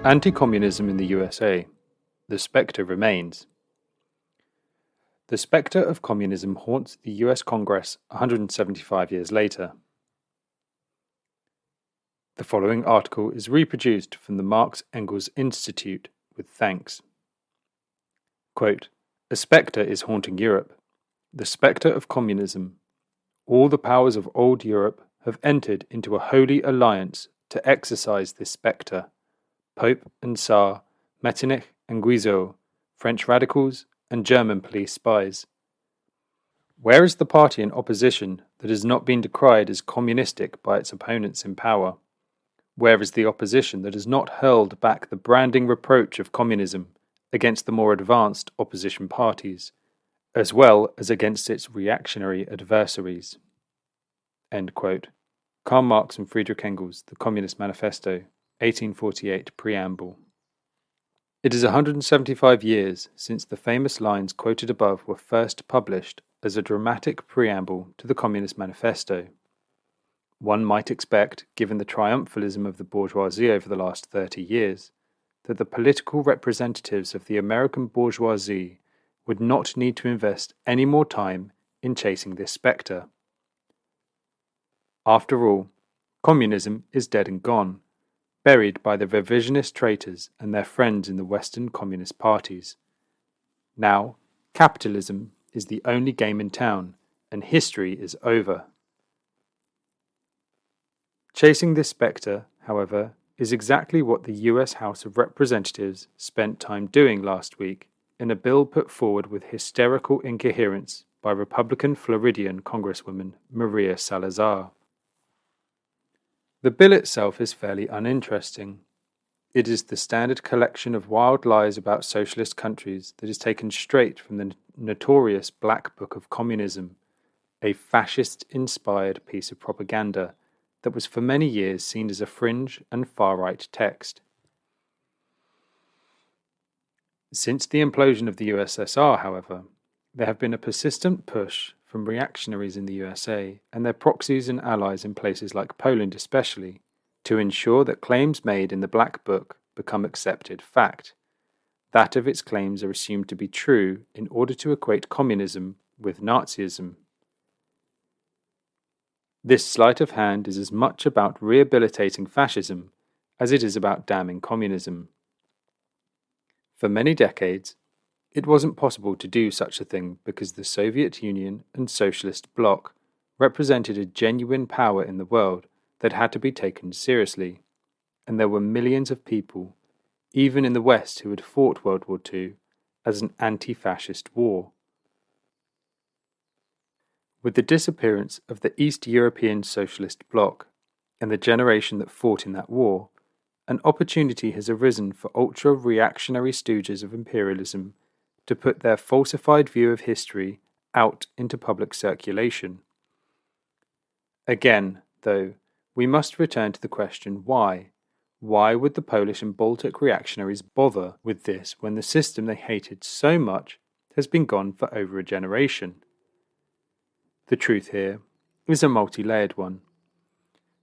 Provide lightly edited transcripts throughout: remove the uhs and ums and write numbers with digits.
Anticommunism in the USA. The spectre remains. The spectre of communism haunts the US Congress 175 years later. The following article is reproduced from the Marx Engels Institute with thanks. Quote, "A spectre is haunting Europe. The spectre of communism. All the powers of old Europe have entered into a holy alliance to exorcise this spectre. Pope and Tsar, Metternich and Guizot, French radicals and German police spies. Where is the party in opposition that has not been decried as communistic by its opponents in power? Where is the opposition that has not hurled back the branding reproach of communism against the more advanced opposition parties, as well as against its reactionary adversaries?" End quote. Karl Marx and Friedrich Engels, The Communist Manifesto, 1848 Preamble. It is 175 years since the famous lines quoted above were first published as a dramatic preamble to the Communist Manifesto. One might expect, given the triumphalism of the bourgeoisie over the last 30 years, that the political representatives of the American bourgeoisie would not need to invest any more time in chasing this spectre. After all, communism is dead and gone, buried by the revisionist traitors and their friends in the Western communist parties. Now, capitalism is the only game in town, and history is over. Chasing this spectre, however, is exactly what the US House of Representatives spent time doing last week in a bill put forward with hysterical incoherence by Republican Floridian Congresswoman Maria Salazar. The bill itself is fairly uninteresting. It is the standard collection of wild lies about socialist countries that is taken straight from the notorious Black Book of Communism, a fascist-inspired piece of propaganda that was for many years seen as a fringe and far-right text. Since the implosion of the USSR, however, there have been a persistent push from reactionaries in the USA and their proxies and allies in places like Poland especially, to ensure that claims made in the Black Book become accepted fact, that of its claims are assumed to be true in order to equate communism with Nazism. This sleight of hand is as much about rehabilitating fascism as it is about damning communism. For many decades, it wasn't possible to do such a thing because the Soviet Union and Socialist Bloc represented a genuine power in the world that had to be taken seriously, and there were millions of people, even in the West, who had fought World War II as an anti-fascist war. With the disappearance of the East European Socialist Bloc and the generation that fought in that war, an opportunity has arisen for ultra-reactionary stooges of imperialism to put their falsified view of history out into public circulation. Again, though, we must return to the question why. Why would the Polish and Baltic reactionaries bother with this when the system they hated so much has been gone for over a generation? The truth here is a multi-layered one.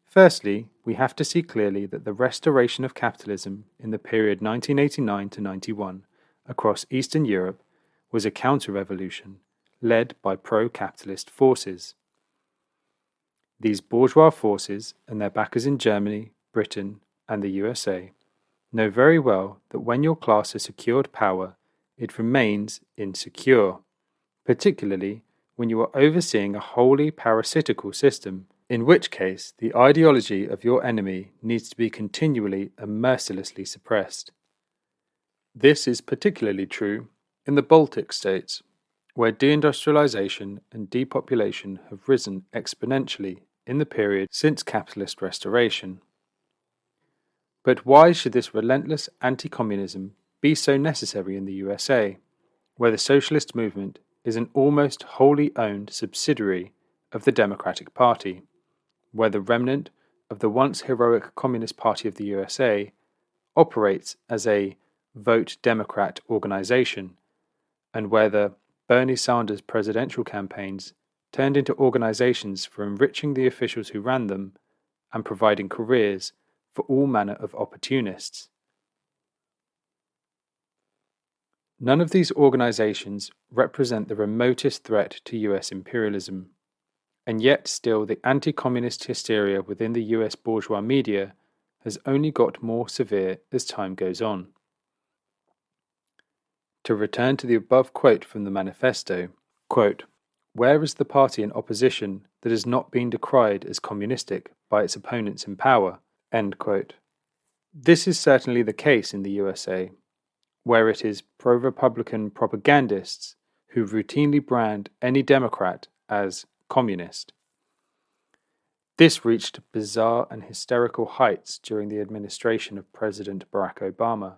Firstly, we have to see clearly that the restoration of capitalism in the period 1989 to 91 across Eastern Europe was a counter-revolution led by pro-capitalist forces. These bourgeois forces and their backers in Germany, Britain, and the USA know very well that when your class has secured power, it remains insecure, particularly when you are overseeing a wholly parasitical system, in which case the ideology of your enemy needs to be continually and mercilessly suppressed. This is particularly true in the Baltic states, where deindustrialization and depopulation have risen exponentially in the period since capitalist restoration. But why should this relentless anti-communism be so necessary in the USA, where the socialist movement is an almost wholly owned subsidiary of the Democratic Party, where the remnant of the once heroic Communist Party of the USA operates as a vote Democrat organization, and where the Bernie Sanders presidential campaigns turned into organizations for enriching the officials who ran them and providing careers for all manner of opportunists. None of these organizations represent the remotest threat to US imperialism, and yet still the anti-communist hysteria within the US bourgeois media has only got more severe as time goes on. To return to the above quote from the manifesto, quote, "Where is the party in opposition that has not been decried as communistic by its opponents in power?" End quote. This is certainly the case in the USA, where it is pro-Republican propagandists who routinely brand any Democrat as communist. This reached bizarre and hysterical heights during the administration of President Barack Obama,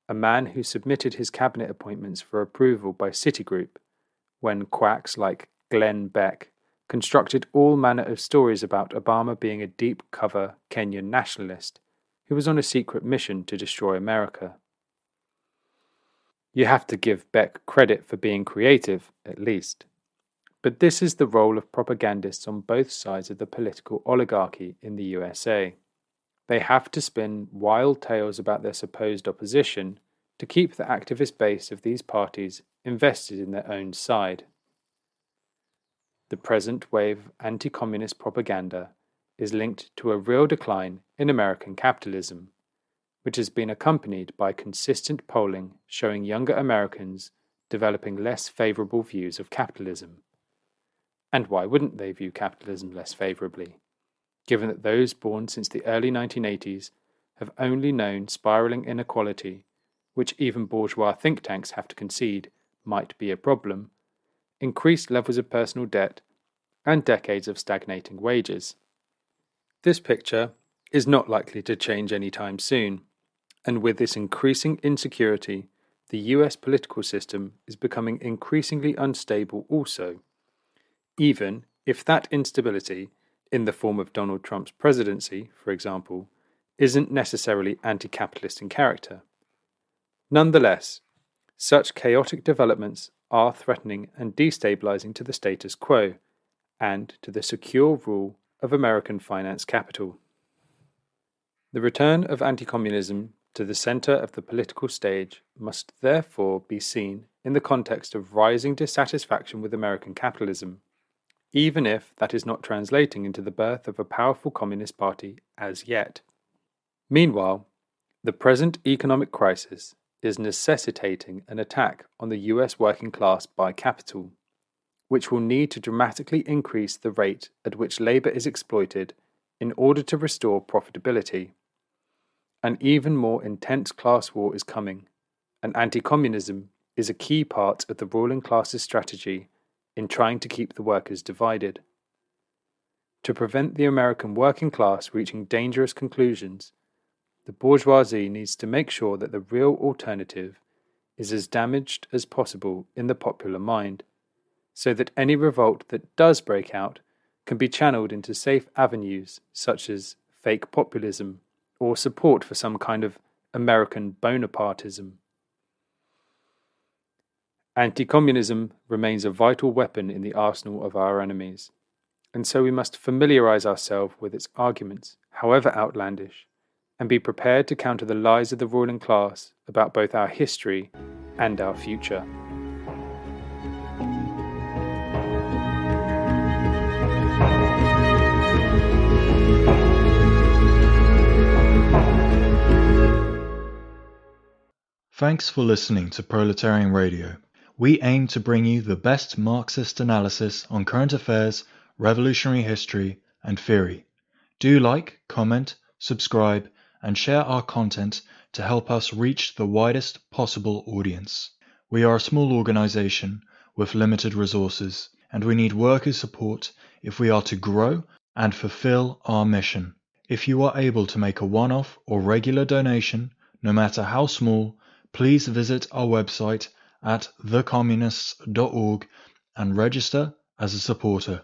a man who submitted his cabinet appointments for approval by Citigroup, when quacks like Glenn Beck constructed all manner of stories about Obama being a deep-cover Kenyan nationalist who was on a secret mission to destroy America. You have to give Beck credit for being creative, at least. But this is the role of propagandists on both sides of the political oligarchy in the USA. They have to spin wild tales about their supposed opposition to keep the activist base of these parties invested in their own side. The present wave of anti-communist propaganda is linked to a real decline in American capitalism, which has been accompanied by consistent polling showing younger Americans developing less favorable views of capitalism. And why wouldn't they view capitalism less favorably, given that those born since the early 1980s have only known spiraling inequality, which even bourgeois think tanks have to concede might be a problem, increased levels of personal debt, and decades of stagnating wages? This picture is not likely to change anytime soon, and with this increasing insecurity, the US political system is becoming increasingly unstable also, even if that instability, in the form of Donald Trump's presidency, for example, isn't necessarily anti-capitalist in character. Nonetheless, such chaotic developments are threatening and destabilizing to the status quo and to the secure rule of American finance capital. The return of anti-communism to the center of the political stage must therefore be seen in the context of rising dissatisfaction with American capitalism, even if that is not translating into the birth of a powerful communist party as yet. Meanwhile, the present economic crisis is necessitating an attack on the US working class by capital, which will need to dramatically increase the rate at which labor is exploited in order to restore profitability. An even more intense class war is coming, and anti-communism is a key part of the ruling class's strategy in trying to keep the workers divided. To prevent the American working class reaching dangerous conclusions, the bourgeoisie needs to make sure that the real alternative is as damaged as possible in the popular mind, so that any revolt that does break out can be channeled into safe avenues such as fake populism or support for some kind of American Bonapartism. Anti-communism remains a vital weapon in the arsenal of our enemies, and so we must familiarize ourselves with its arguments, however outlandish, and be prepared to counter the lies of the ruling class about both our history and our future. Thanks for listening to Proletarian Radio. We aim to bring you the best Marxist analysis on current affairs, revolutionary history, and theory. Do like, comment, subscribe, and share our content to help us reach the widest possible audience. We are a small organization with limited resources, and we need workers' support if we are to grow and fulfill our mission. If you are able to make a one-off or regular donation, no matter how small, please visit our website at thecommunists.org and register as a supporter.